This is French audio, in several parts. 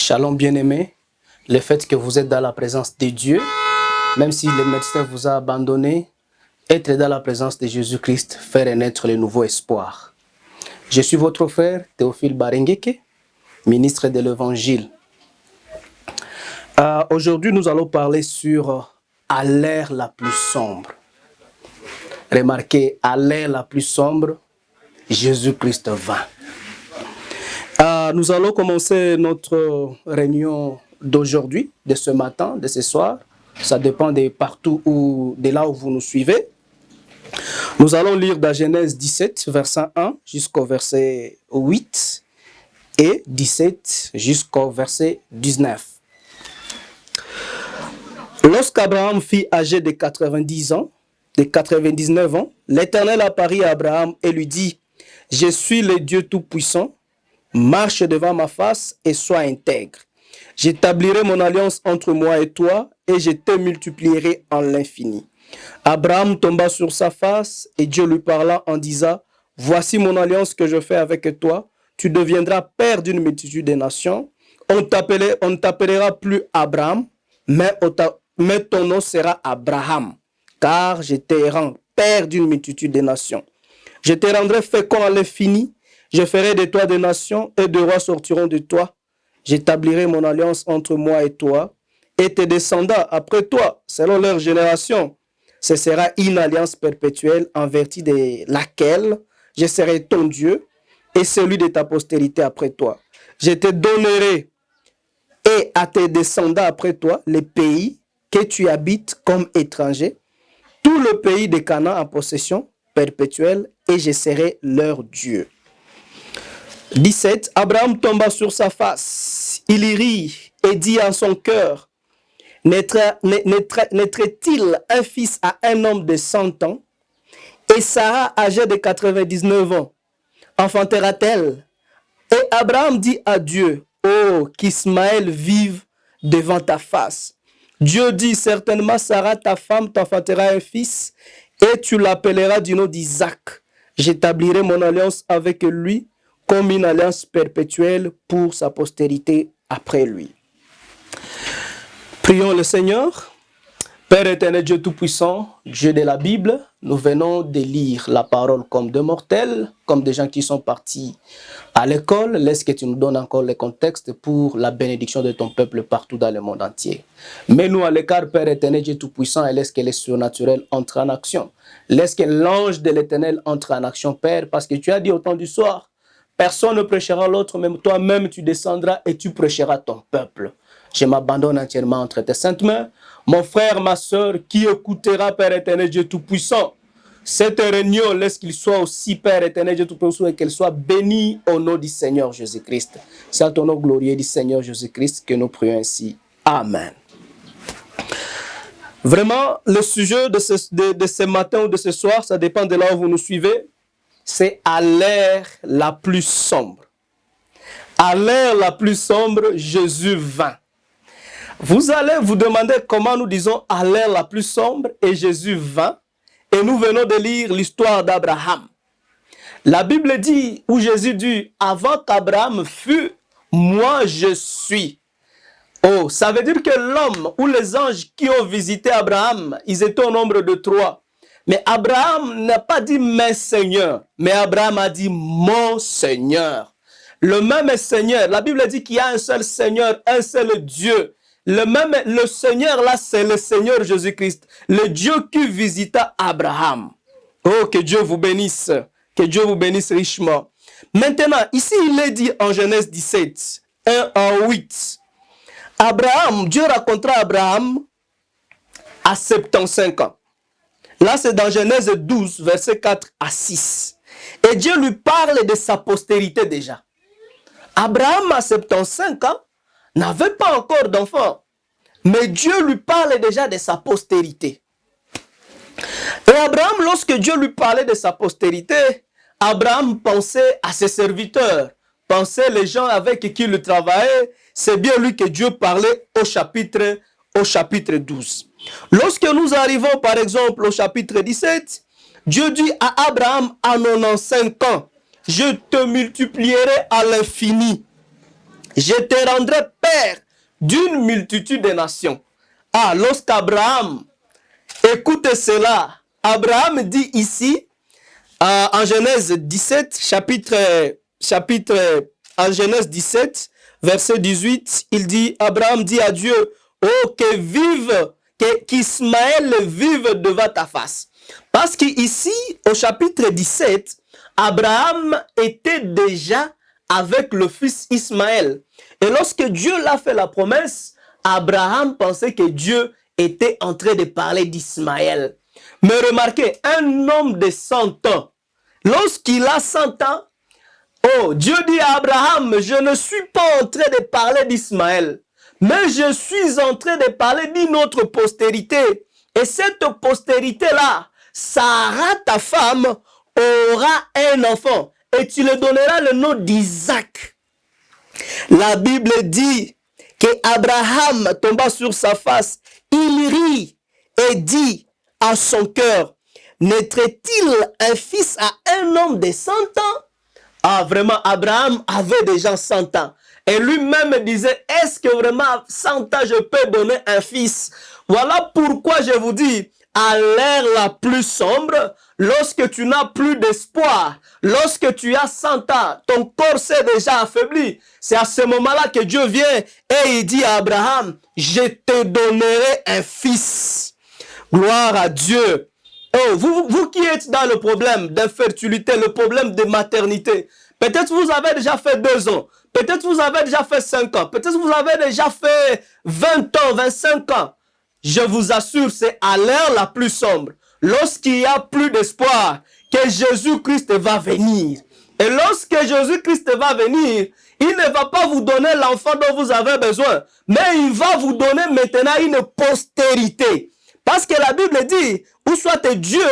Shalom bien-aimé, le fait que vous êtes dans la présence de Dieu, même si le médecin vous a abandonné, être dans la présence de Jésus-Christ fait renaître le nouveau espoir. Je suis votre frère Théophile Barengeke, ministre de l'Évangile. Aujourd'hui, nous allons parler sur à l'ère la plus sombre. Remarquez, à l'ère la plus sombre, Jésus-Christ vint. Nous allons commencer notre réunion d'aujourd'hui, de ce matin, de ce soir. Ça dépend de partout ou de là où vous nous suivez. Nous allons lire dans Genèse 17, verset 1 jusqu'au verset 8 et 17 jusqu'au verset 19. Lorsqu'Abraham fut âgé de 90 ans, de 99 ans, l'Éternel apparut à Abraham et lui dit: « Je suis le Dieu Tout-Puissant. Marche devant ma face et sois intègre. J'établirai mon alliance entre moi et toi et je te multiplierai en l'infini. » Abraham tomba sur sa face et Dieu lui parla en disant: « Voici mon alliance que je fais avec toi. Tu deviendras père d'une multitude de nations. On ne t'appellera plus Abraham, mais ton nom sera Abraham, car je te rends père d'une multitude de nations. Je te rendrai fécond à l'infini. Je ferai de toi des nations et des rois sortiront de toi. J'établirai mon alliance entre moi et toi et tes descendants après toi, selon leur génération. Ce sera une alliance perpétuelle en vertu de laquelle je serai ton Dieu et celui de ta postérité après toi. Je te donnerai et à tes descendants après toi les pays que tu habites comme étranger, tout le pays de Canaan en possession perpétuelle, et je serai leur Dieu. » 17. Abraham tomba sur sa face. Il y rit et dit en son cœur: « Naîtrait-il un fils à un homme de 100 ans? Et Sarah, âgée de 99 ans, enfantera-t-elle? » Et Abraham dit à Dieu: « Oh, qu'Ismaël vive devant ta face. » Dieu dit: « Certainement, Sarah, ta femme, t'enfantera un fils, et tu l'appelleras du nom d'Isaac. J'établirai mon alliance avec lui, comme une alliance perpétuelle pour sa postérité après lui. » Prions le Seigneur. Père éternel, Dieu Tout-Puissant, Dieu de la Bible, nous venons de lire la parole comme des mortels, comme des gens qui sont partis à l'école. Laisse que tu nous donnes encore le contexte pour la bénédiction de ton peuple partout dans le monde entier. Mets-nous à l'écart, Père éternel, Dieu Tout-Puissant, et laisse que le surnaturel entre en action. Laisse que l'ange de l'éternel entre en action, Père, parce que tu as dit au temps du soir: personne ne prêchera l'autre, même toi-même tu descendras et tu prêcheras ton peuple. Je m'abandonne entièrement entre tes saintes mains. Mon frère, ma soeur, qui écoutera, Père éternel, Dieu Tout-Puissant, cette réunion, laisse qu'il soit aussi, Père éternel, Dieu Tout-Puissant, et qu'elle soit bénie au nom du Seigneur Jésus-Christ. C'est à ton nom glorieux du Seigneur Jésus-Christ que nous prions ainsi. Amen. Vraiment, le sujet de ce matin ou de ce soir, ça dépend de là où vous nous suivez, c'est à l'ère la plus sombre. À l'ère la plus sombre, Jésus vint. Vous allez vous demander comment nous disons à l'ère la plus sombre et Jésus vint. Et nous venons de lire l'histoire d'Abraham. La Bible dit, où Jésus dit: « Avant qu'Abraham fût, moi je suis. » Oh, ça veut dire que l'homme ou les anges qui ont visité Abraham, ils étaient au nombre de 3. Mais Abraham n'a pas dit « mes seigneurs », mais Abraham a dit « mon Seigneur ». Le même Seigneur, la Bible dit qu'il y a un seul Seigneur, un seul Dieu. Le Seigneur là, c'est le Seigneur Jésus-Christ, le Dieu qui visita Abraham. Oh, que Dieu vous bénisse, que Dieu vous bénisse richement. Maintenant, ici il est dit en Genèse 17, 1 à 8. Abraham, Dieu racontera à Abraham à 75 ans. Là, c'est dans Genèse 12, versets 4 à 6. Et Dieu lui parle de sa postérité déjà. Abraham, à 75 ans, n'avait pas encore d'enfant. Mais Dieu lui parle déjà de sa postérité. Et Abraham, lorsque Dieu lui parlait de sa postérité, Abraham pensait à ses serviteurs, pensait les gens avec qui il travaillait. C'est bien lui que Dieu parlait au chapitre 12. Lorsque nous arrivons par exemple au chapitre 17, Dieu dit à Abraham à 95 ans: « Je te multiplierai à l'infini. » je te rendrai père d'une multitude de nations. Ah, lorsqu'Abraham écoute cela, Abraham dit ici, en Genèse 17, en Genèse 17, verset 18, Abraham dit à Dieu, oh, qu'Ismaël vive devant ta face. Parce qu'ici, au chapitre 17, Abraham était déjà avec le fils Ismaël. Et lorsque Dieu l'a fait la promesse, Abraham pensait que Dieu était en train de parler d'Ismaël. Mais remarquez, un homme de 100 ans, lorsqu'il a 100 ans, oh, Dieu dit à Abraham, je ne suis pas en train de parler d'Ismaël, mais je suis en train de parler d'une autre postérité. Et cette postérité-là, Sarah, ta femme, aura un enfant. Et tu lui donneras le nom d'Isaac. La Bible dit qu'Abraham tomba sur sa face. Il rit et dit à son cœur, naîtrait-il un fils à un homme de 100 ans? Ah, vraiment, Abraham avait déjà 100 ans. Et lui-même disait, est-ce que vraiment à 100 ans je peux donner un fils? Voilà pourquoi je vous dis, à l'ère la plus sombre, lorsque tu n'as plus d'espoir, lorsque tu as 100 ans, ton corps s'est déjà affaibli, c'est à ce moment-là que Dieu vient et il dit à Abraham, je te donnerai un fils. Gloire à Dieu. Oh, vous qui êtes dans le problème d'infertilité, le problème de maternité, peut-être vous avez déjà fait 2 ans, peut-être vous avez déjà fait 5 ans, peut-être vous avez déjà fait 20 ans, 25 ans. Je vous assure, c'est à l'heure la plus sombre, lorsqu'il n'y a plus d'espoir, que Jésus-Christ va venir. Et lorsque Jésus-Christ va venir, il ne va pas vous donner l'enfant dont vous avez besoin, mais il va vous donner maintenant une postérité. Parce que la Bible dit, ou soit Dieu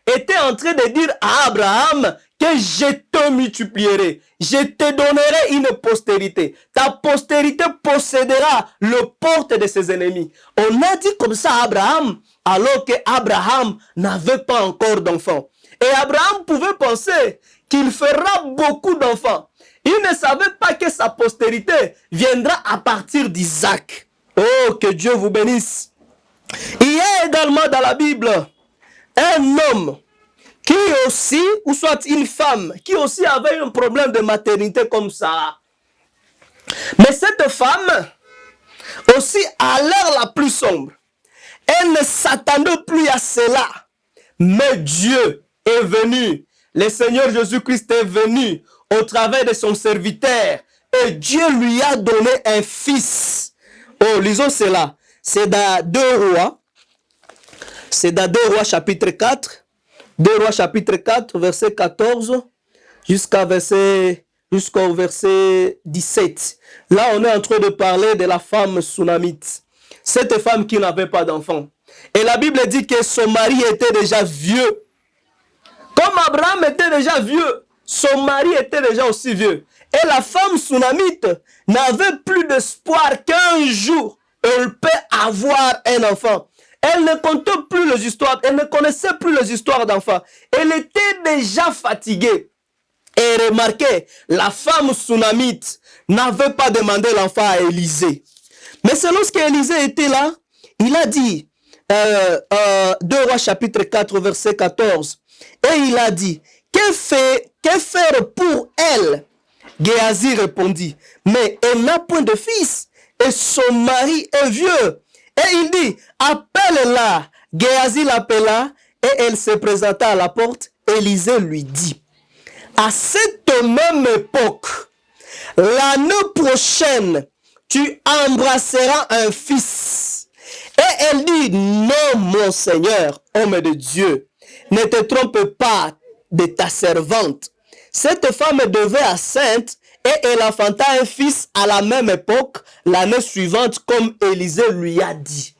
était en train de dire à Abraham que je te multiplierai, je te donnerai une postérité. Ta postérité possédera le porte de ses ennemis. On a dit comme ça à Abraham, alors que Abraham n'avait pas encore d'enfant. Et Abraham pouvait penser qu'il fera beaucoup d'enfants. Il ne savait pas que sa postérité viendra à partir d'Isaac. Oh, que Dieu vous bénisse. Il y a également dans la Bible un homme qui aussi, ou soit une femme, qui aussi avait un problème de maternité comme ça. Mais cette femme, aussi à l'heure la plus sombre, elle ne s'attendait plus à cela. Mais Dieu est venu, le Seigneur Jésus-Christ est venu au travers de son serviteur et Dieu lui a donné un fils. Oh, lisons cela. C'est dans 2 Rois. C'est dans 2 Rois chapitre 4. 2 Rois chapitre 4, verset 14 jusqu'au verset 17. Là, on est en train de parler de la femme Sunamite. Cette femme qui n'avait pas d'enfant. Et la Bible dit que son mari était déjà vieux. Comme Abraham était déjà vieux, son mari était déjà aussi vieux. Et la femme Sunamite n'avait plus d'espoir qu'un jour, elle peut avoir un enfant. Elle ne comptait plus les histoires, elle ne connaissait plus les histoires d'enfants. Elle était déjà fatiguée. Et remarquez, la femme Sunamite n'avait pas demandé l'enfant à Élisée. Mais c'est lorsque Élisée était là, il a dit, 2 Rois chapitre 4 verset 14, et il a dit, que faire pour elle? Géasi répondit, mais elle n'a point de fils, et son mari est vieux. Et il dit, appelle-la. Géasi l'appela, et elle se présenta à la porte. Élisée lui dit, à cette même époque, l'année prochaine, tu embrasseras un fils. Et elle dit, non, mon Seigneur, homme de Dieu, ne te trompe pas de ta servante. Cette femme devait enceinte et elle enfanta un fils à la même époque, l'année suivante, comme Élisée lui a dit.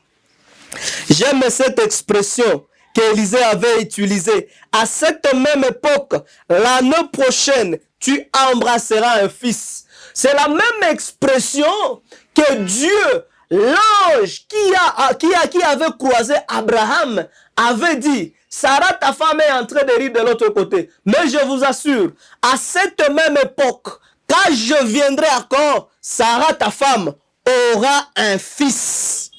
J'aime cette expression qu'Élisée avait utilisée. À cette même époque, l'année prochaine, tu embrasseras un fils. C'est la même expression que Dieu, l'ange qui avait croisé Abraham, avait dit, Sarah, ta femme est en train de rire de l'autre côté. Mais je vous assure, à cette même époque, quand je viendrai encore, Sarah, ta femme, aura un fils.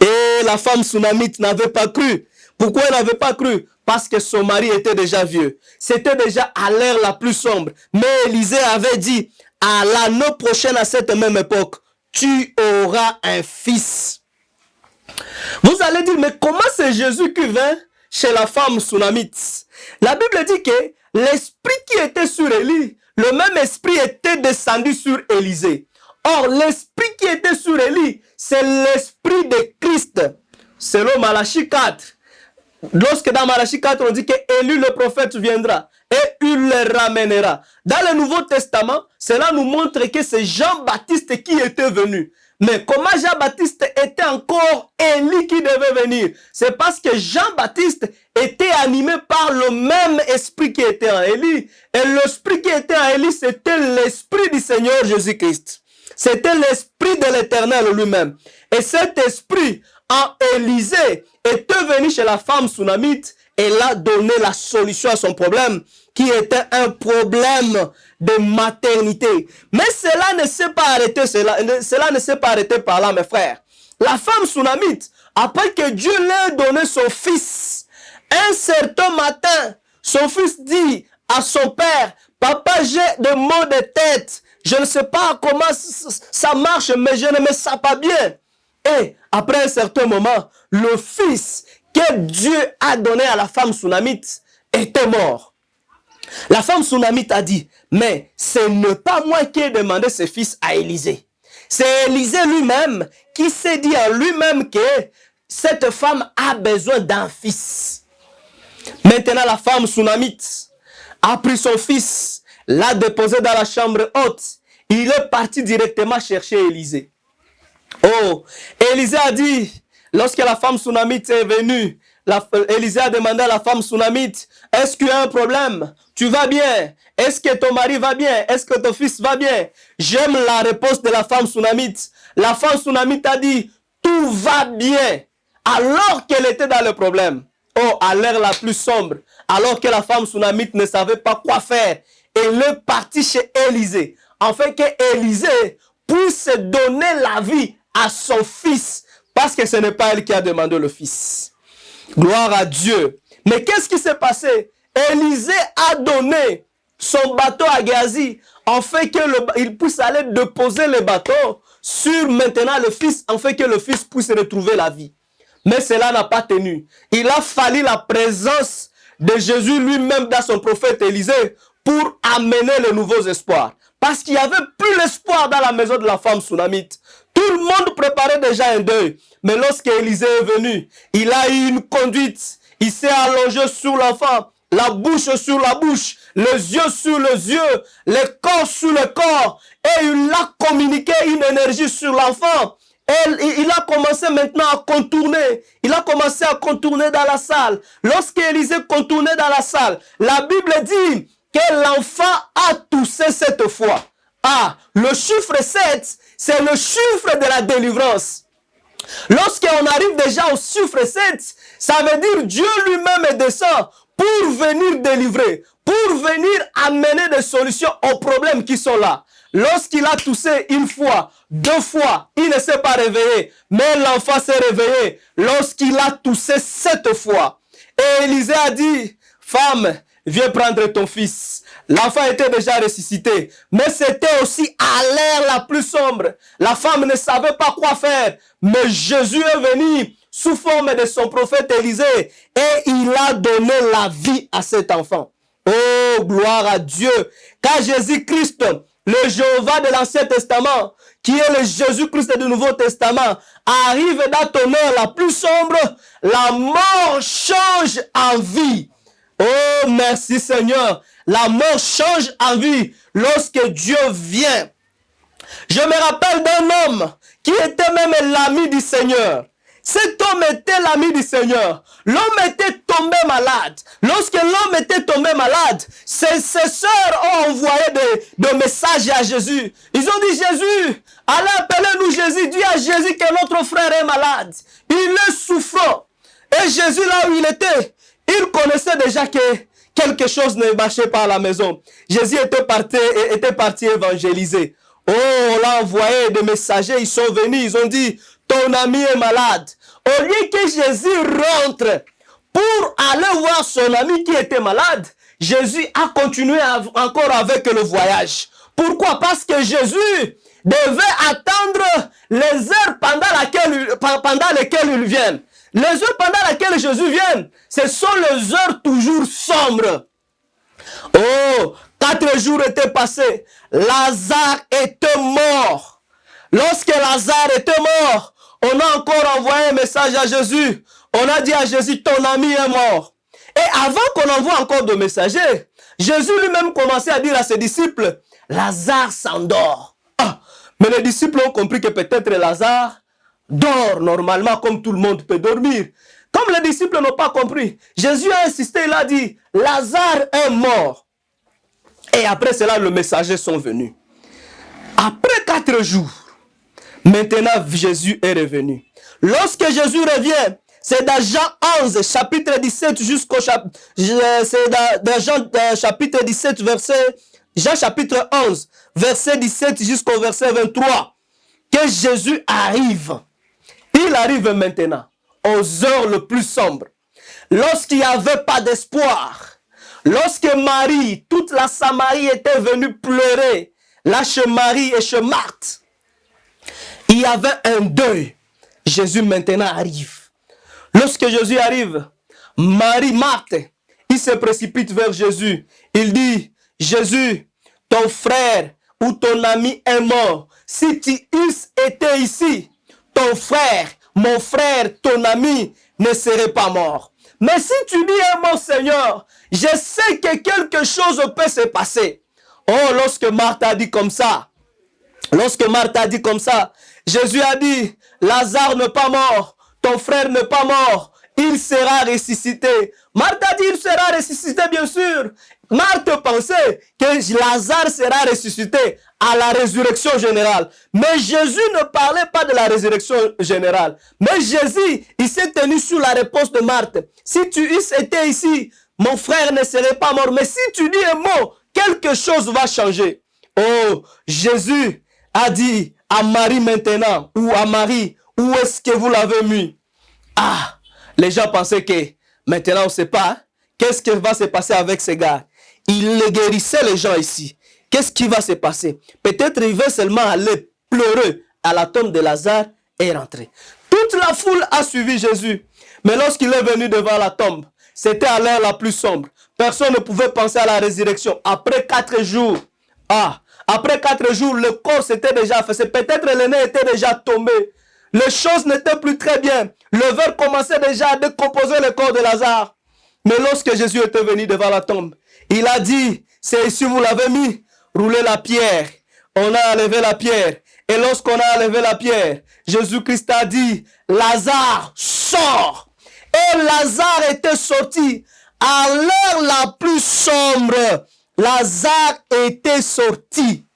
Et la femme sunamite n'avait pas cru. Pourquoi elle n'avait pas cru? Parce que son mari était déjà vieux. C'était déjà à l'ère la plus sombre. Mais Élisée avait dit, à l'année prochaine, à cette même époque, tu auras un fils. Vous allez dire, mais comment c'est Jésus qui vint chez la femme sunamite? La Bible dit que l'esprit qui était sur Élie, le même esprit était descendu sur Élisée. Or, l'esprit qui était sur Élie, c'est l'esprit de Christ. Selon Malachie 4. Lorsque dans Malachie 4, on dit que Élie le prophète viendra et il le ramènera. Dans le Nouveau Testament, cela nous montre que c'est Jean-Baptiste qui était venu. Mais comment Jean-Baptiste était encore Élie qui devait venir? C'est parce que Jean-Baptiste était animé par le même esprit qui était en Élie. Et l'esprit qui était en Élie, c'était l'esprit du Seigneur Jésus-Christ. C'était l'esprit de l'Éternel lui-même. Et cet esprit, en Élisée, était venu chez la femme sunamite et l'a donné la solution à son problème, qui était un problème de maternité. Mais cela ne s'est pas arrêté, cela ne s'est pas arrêté par là, mes frères. La femme sunamite, après que Dieu lui a donné son fils, un certain matin, son fils dit à son père, « Papa, j'ai des maux de tête. Je ne sais pas comment ça marche, mais je ne me sens pas bien. » Et après un certain moment, le fils que Dieu a donné à la femme sunamite était mort. La femme sunamite a dit, mais ce n'est pas moi qui ai demandé ce fils à Élisée. C'est Élisée lui-même qui s'est dit en lui-même que cette femme a besoin d'un fils. Maintenant, la femme sunamite a pris son fils, l'a déposé dans la chambre haute. Il est parti directement chercher Élisée. Oh, Élisée a dit, lorsque la femme sunamite est venue, Élisée a demandé à la femme sunamite, est-ce qu'il y a un problème? Tu vas bien? Est-ce que ton mari va bien? Est-ce que ton fils va bien? J'aime la réponse de la femme sunamite. La femme sunamite a dit, tout va bien, alors qu'elle était dans le problème. Oh, à l'heure la plus sombre, alors que la femme sunamite ne savait pas quoi faire, elle est partie chez Élisée, afin que Élisée puisse donner la vie à son fils, parce que ce n'est pas elle qui a demandé le fils. Gloire à Dieu. Mais qu'est-ce qui s'est passé? Élisée a donné son bateau à Géasi, afin qu'il puisse aller déposer le bateau sur maintenant le fils, afin que le fils puisse retrouver la vie. Mais cela n'a pas tenu. Il a fallu la présence de Jésus lui-même dans son prophète Élisée pour amener les nouveaux espoirs. Parce qu'il n'y avait plus l'espoir dans la maison de la femme sunamite. Tout le monde préparait déjà un deuil. Mais lorsque Élisée est venu, il a eu une conduite. Il s'est allongé sur l'enfant, la bouche sur la bouche, les yeux sur les yeux, le corps sur le corps. Et il a communiqué une énergie sur l'enfant. Il a commencé maintenant à contourner. Il a commencé à contourner dans la salle. Lorsque Élisée contournait dans la salle, la Bible dit que l'enfant a toussé cette fois. Ah, le chiffre 7, c'est le chiffre de la délivrance. Lorsqu'on arrive déjà au chiffre 7, ça veut dire Dieu lui-même descend pour venir délivrer, pour venir amener des solutions aux problèmes qui sont là. Lorsqu'il a toussé une fois, deux fois, il ne s'est pas réveillé. Mais l'enfant s'est réveillé lorsqu'il a toussé 7 fois. Et Élisée a dit, femme, viens prendre ton fils. L'enfant était déjà ressuscité. Mais c'était aussi à l'ère la plus sombre. La femme ne savait pas quoi faire. Mais Jésus est venu sous forme de son prophète Élisée. Et il a donné la vie à cet enfant. Oh, gloire à Dieu. Car Jésus-Christ, le Jéhovah de l'Ancien Testament, qui est le Jésus-Christ du Nouveau Testament, arrive dans ton heure la plus sombre, la mort change en vie. Oh, merci Seigneur. La mort change en vie lorsque Dieu vient. Je me rappelle d'un homme qui était même l'ami du Seigneur. Cet homme était l'ami du Seigneur. L'homme était tombé malade. Lorsque l'homme était tombé malade, ses sœurs ont envoyé des messages à Jésus. Ils ont dit, Jésus, allez appeler-nous Jésus. Dis à Jésus que notre frère est malade. Il est souffrant. Et Jésus, là où il était, il connaissait déjà que quelque chose ne marchait pas à la maison. Jésus était parti évangéliser. Oh, on l'a envoyé des messagers, ils sont venus, ils ont dit, ton ami est malade. Au lieu que Jésus rentre pour aller voir son ami qui était malade, Jésus a continué encore avec le voyage. Pourquoi? Parce que Jésus devait attendre les heures pendant lesquelles il vient. Les heures pendant lesquelles Jésus vient, ce sont les heures toujours sombres. Oh, 4 jours étaient passés. Lazare était mort. Lorsque Lazare était mort, on a encore envoyé un message à Jésus. On a dit à Jésus, ton ami est mort. Et avant qu'on envoie encore de messagers, Jésus lui-même commençait à dire à ses disciples, Lazare s'endort. Ah, mais les disciples ont compris que peut-être Lazare dort normalement comme tout le monde peut dormir. Comme les disciples n'ont pas compris, Jésus a insisté, il a dit, Lazare est mort. Et après cela, les messagers sont venus. Après 4 jours, maintenant Jésus est revenu. Lorsque Jésus revient, c'est dans Jean 11, chapitre 17 jusqu'au chapitre... C'est dans Jean chapitre 17, Jean chapitre 11, verset 17 jusqu'au verset 23, que Jésus arrive. Il arrive maintenant, aux heures les plus sombres. Lorsqu'il n'y avait pas d'espoir, lorsque Marie, toute la Samarie était venue pleurer, là chez Marie et chez Marthe, il y avait un deuil. Jésus maintenant arrive. Lorsque Jésus arrive, Marie, Marthe, il se précipite vers Jésus. Il dit, Jésus, ton frère ou ton ami est mort. Si tu eusses été ici, ton frère, mon frère, ton ami ne serait pas mort. Mais si tu dis est mort, Seigneur, je sais que quelque chose peut se passer. Oh, lorsque Marthe a dit comme ça, Jésus a dit, Lazare n'est pas mort, ton frère n'est pas mort, il sera ressuscité. Marthe a dit, il sera ressuscité, bien sûr. Marthe pensait que Lazare sera ressuscité à la résurrection générale. Mais Jésus ne parlait pas de la résurrection générale. Mais Jésus, il s'est tenu sur la réponse de Marthe. Si tu eusses été ici, mon frère ne serait pas mort. Mais si tu dis un mot, quelque chose va changer. Oh, Jésus a dit à Marie maintenant, ou à Marie, où est-ce que vous l'avez mis? Ah, les gens pensaient que maintenant on ne sait pas. Qu'est-ce qui va se passer avec ces gars? Il guérissait les gens ici. Qu'est-ce qui va se passer? Peut-être il veut seulement aller pleurer à la tombe de Lazare et rentrer. Toute la foule a suivi Jésus. Mais lorsqu'il est venu devant la tombe, c'était à l'heure la plus sombre. Personne ne pouvait penser à la résurrection. Après 4 jours, après 4 jours, le corps s'était déjà fait. Peut-être le nez était déjà tombé. Les choses n'étaient plus très bien. Le verre commençait déjà à décomposer le corps de Lazare. Mais lorsque Jésus était venu devant la tombe, il a dit, c'est ici vous l'avez mis, roulez la pierre. On a enlevé la pierre. Et lorsqu'on a enlevé la pierre, Jésus-Christ a dit, Lazare, sort. Et Lazare était sorti à l'heure la plus sombre. Lazare était sorti.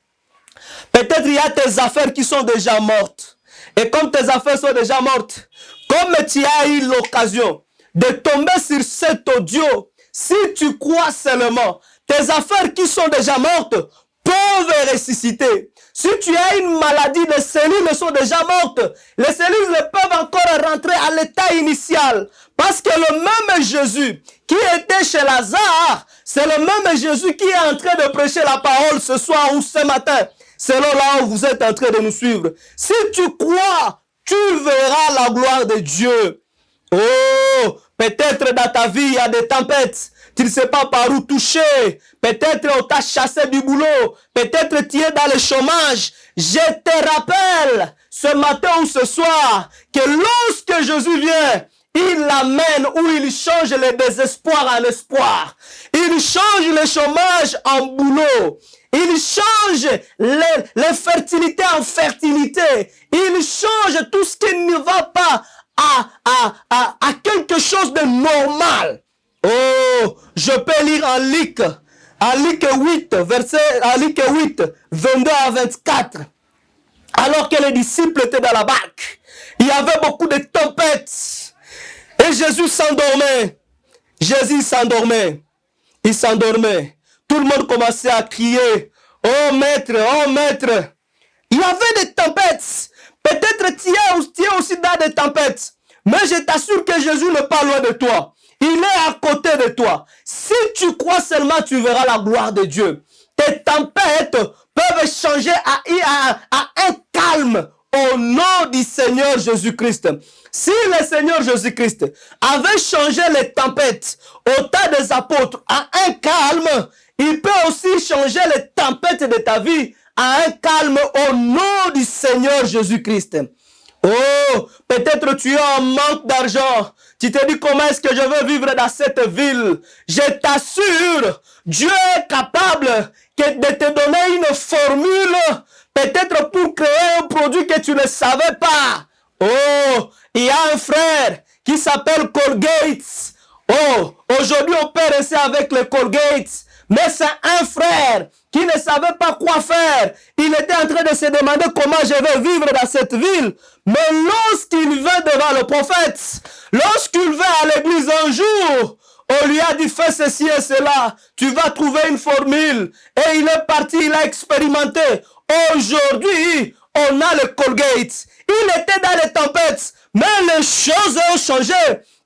Peut-être il y a tes affaires qui sont déjà mortes. Et comme tes affaires sont déjà mortes, comme tu as eu l'occasion de tomber sur cet audio, si tu crois seulement, tes affaires qui sont déjà mortes peuvent ressusciter. Si tu as une maladie, les cellules sont déjà mortes. Les cellules ne peuvent encore rentrer à l'état initial. Parce que le même Jésus qui était chez Lazare, c'est le même Jésus qui est en train de prêcher la parole ce soir ou ce matin. Selon là où vous êtes en train de nous suivre. Si tu crois, tu verras la gloire de Dieu. Oh, peut-être dans ta vie, il y a des tempêtes. Tu ne sais pas par où toucher. Peut-être on t'a chassé du boulot. Peut-être tu es dans le chômage. Je te rappelle, ce matin ou ce soir, que lorsque Jésus vient, il l'amène ou il change le désespoir en espoir. Il change le chômage en boulot. Il change les fertilités en fertilité. Il change tout ce qui ne va pas à quelque chose de normal. Oh, je peux lire en Luc 8, en Luc 8, 22 à 24. Alors que les disciples étaient dans la barque, il y avait beaucoup de tempêtes. Et Jésus s'endormait. Jésus s'endormait. Il s'endormait. Tout le monde commençait à crier. Oh maître, oh maître. Il y avait des tempêtes. Peut-être tu es aussi dans des tempêtes. Mais je t'assure que Jésus n'est pas loin de toi. Il est à côté de toi. Si tu crois seulement, tu verras la gloire de Dieu. Tes tempêtes peuvent changer à un calme au nom du Seigneur Jésus-Christ. Si le Seigneur Jésus-Christ avait changé les tempêtes au temps des apôtres à un calme, il peut aussi changer les tempêtes de ta vie à un calme au nom du Seigneur Jésus-Christ. Oh, peut-être tu es en manque d'argent. Tu te dis comment est-ce que je veux vivre dans cette ville. Je t'assure, Dieu est capable de te donner une formule, peut-être pour créer un produit que tu ne savais pas. Oh, il y a un frère qui s'appelle Colgate. Oh, aujourd'hui on peut rester avec le Colgate. Mais c'est un frère qui ne savait pas quoi faire. Il était en train de se demander comment je vais vivre dans cette ville. Mais lorsqu'il va devant le prophète, lorsqu'il va à l'église un jour, on lui a dit fais ceci et cela. Tu vas trouver une formule. Et il est parti, il a expérimenté. Aujourd'hui, on a le Colgate. Il était dans les tempêtes, mais les choses ont changé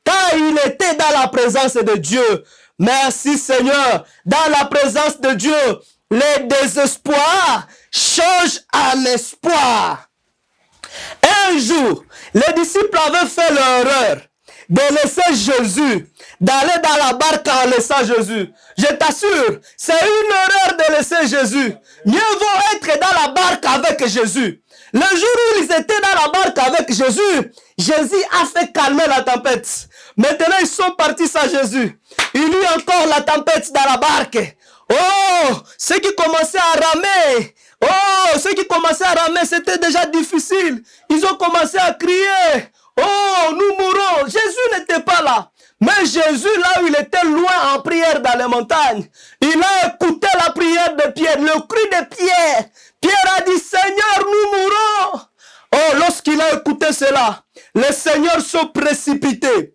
car il était dans la présence de Dieu. Merci Seigneur, dans la présence de Dieu, les désespoirs changent en espoir. Un jour, les disciples avaient fait l'erreur de laisser Jésus, d'aller dans la barque en laissant Jésus. Je t'assure, c'est une erreur de laisser Jésus. Mieux vaut être dans la barque avec Jésus. Le jour où ils étaient dans la barque avec Jésus, Jésus a fait calmer la tempête. Maintenant, ils sont partis sans Jésus. Il y a encore la tempête dans la barque. Oh, ceux qui commençaient à ramer. Oh, ceux qui commençaient à ramer, c'était déjà difficile. Ils ont commencé à crier. Oh, nous mourrons. Jésus n'était pas là. Mais Jésus, là où il était loin en prière dans les montagnes, il a écouté la prière de Pierre, le cri de Pierre. Pierre a dit, Seigneur, nous mourrons. Oh, lorsqu'il a écouté cela, le Seigneur s'est précipité.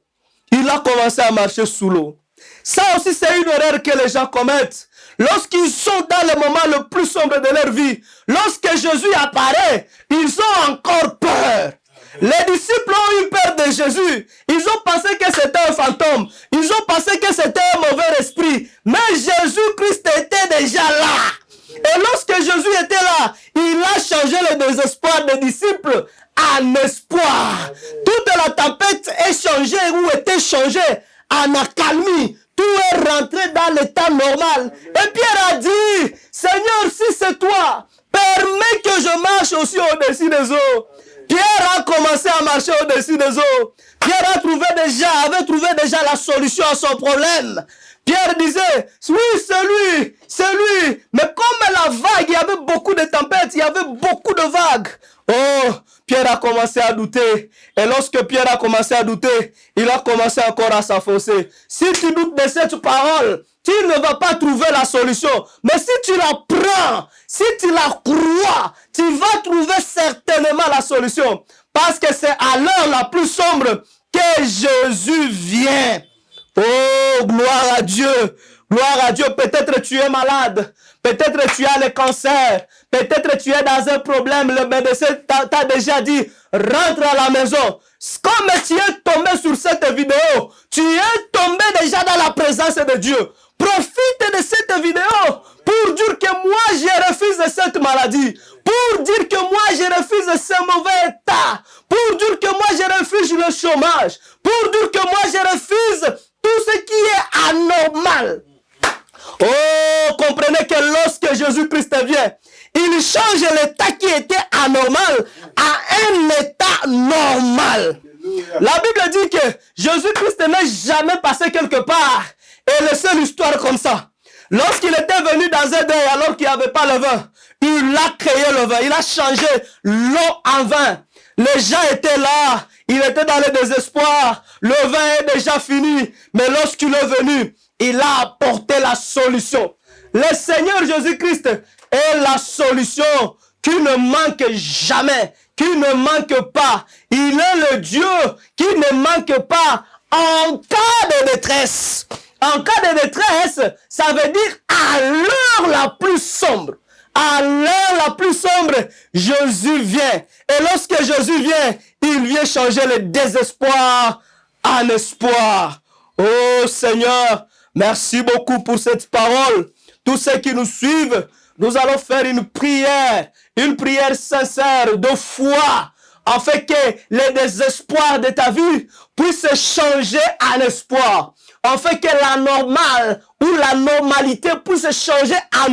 Il a commencé à marcher sous l'eau. Ça aussi, c'est une erreur que les gens commettent. Lorsqu'ils sont dans le moment le plus sombre de leur vie, lorsque Jésus apparaît, ils ont encore peur. Les disciples ont eu peur de Jésus. Ils ont pensé que c'était un fantôme. Ils ont pensé que c'était un mauvais esprit. Mais Jésus-Christ était déjà là. Et lorsque Jésus était là, il a changé le désespoir des disciples en espoir. Toute la tempête est changée ou était changée en accalmie. Tout est rentré dans l'état normal. Et Pierre a dit, Seigneur, si c'est toi, permets que je marche aussi au-dessus des eaux. Pierre a commencé à marcher au-dessus des eaux. Pierre avait trouvé déjà la solution à son problème. Pierre disait, oui, c'est lui. Mais comme la vague, il y avait beaucoup de tempêtes, il y avait beaucoup de vagues. Oh, Pierre a commencé à douter. Et lorsque Pierre a commencé à douter, il a commencé encore à s'enfoncer. Si tu doutes de cette parole, tu ne vas pas trouver la solution. Mais si tu la prends, si tu la crois, tu vas trouver certainement la solution. Parce que c'est à l'heure la plus sombre que Jésus vient. Oh, gloire à Dieu. Gloire à Dieu. Peut-être tu es malade. Peut-être tu as le cancer. Peut-être tu es dans un problème. Le médecin t'a déjà dit, rentre à la maison. Comme tu es tombé sur cette vidéo, tu es tombé déjà dans la présence de Dieu. Profite de cette vidéo pour dire que moi je refuse cette maladie. Pour dire que moi je refuse ce mauvais état. Pour dire que moi je refuse le chômage. Pour dire que moi je refuse tout ce qui est anormal. Oh, comprenez que lorsque Jésus-Christ vient, il change l'état qui était anormal à un état normal. La Bible dit que Jésus-Christ n'est jamais passé quelque part et laissé l'histoire comme ça. Lorsqu'il était venu dans un deuil alors qu'il n'y avait pas le vin, il a créé le vin, il a changé l'eau en vin. Les gens étaient là, il était dans le désespoir, le vin est déjà fini, mais lorsqu'il est venu, il a apporté la solution. Le Seigneur Jésus-Christ est la solution qui ne manque jamais, qui ne manque pas. Il est le Dieu qui ne manque pas en cas de détresse. En cas de détresse, ça veut dire à l'heure la plus sombre. À l'heure la plus sombre, Jésus vient. Et lorsque Jésus vient, il vient changer le désespoir en espoir. Oh Seigneur, merci beaucoup pour cette parole. Tous ceux qui nous suivent, nous allons faire une prière sincère de foi, afin que le désespoir de ta vie puisse changer en espoir, afin que la normale ou la normalité puisse changer en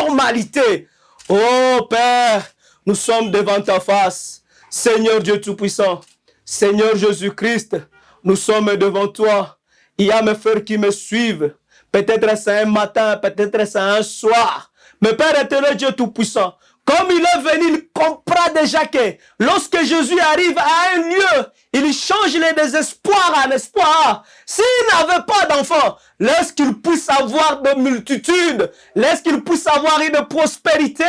normalité. Oh Père, nous sommes devant ta face, Seigneur Dieu Tout-Puissant, Seigneur Jésus-Christ, nous sommes devant toi. Il y a mes frères qui me suivent. Peut-être c'est un matin, peut-être c'est un soir. Mais Père éternel, Dieu Tout-Puissant, comme il est venu, il comprend déjà que lorsque Jésus arrive à un lieu, il change les désespoirs en espoir. S'il n'avait pas d'enfant, laisse qu'il puisse avoir de multitudes, laisse qu'il puisse avoir une prospérité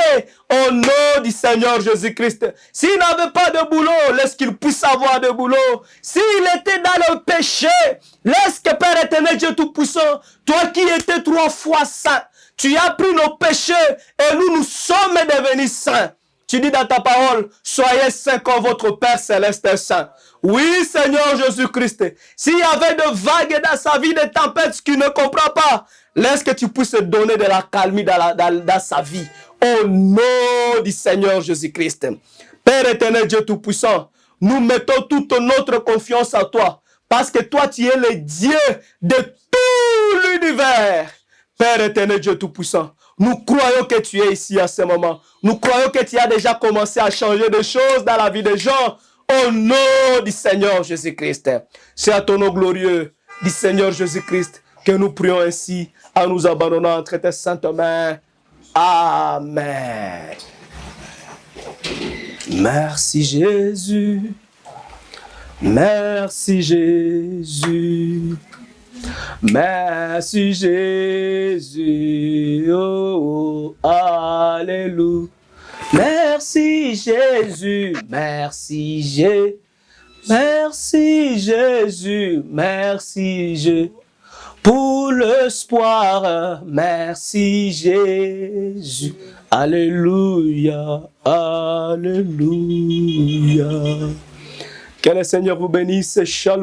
au nom du Seigneur Jésus-Christ. S'il n'avait pas de boulot, laisse qu'il puisse avoir de boulot. S'il était dans le péché, laisse que Père éternel, Dieu Tout-Puissant, toi qui étais 3 fois saint, tu as pris nos péchés et nous sommes devenus saints. Tu dis dans ta parole, soyez saints comme votre Père Céleste est saint. Oui, Seigneur Jésus-Christ, s'il y avait de vagues dans sa vie, des tempêtes qu'il ne comprend pas, laisse que tu puisses donner de la calmie dans sa vie. Au nom du Seigneur Jésus-Christ. Père éternel, Dieu Tout-Puissant, nous mettons toute notre confiance en toi, parce que toi, tu es le Dieu de tout l'univers. Père éternel, Dieu Tout-Puissant, nous croyons que tu es ici à ce moment. Nous croyons que tu as déjà commencé à changer des choses dans la vie des gens. Au nom du Seigneur Jésus-Christ. C'est à ton nom glorieux du Seigneur Jésus-Christ que nous prions ainsi en nous abandonnant entre tes saintes mains. Amen. Merci Jésus. Merci Jésus. Merci Jésus, oh, alléluia. Merci Jésus, merci Jésus, merci Jésus, merci Jésus. Pour l'espoir, merci Jésus, alléluia, alléluia. Que le Seigneur vous bénisse, shalom.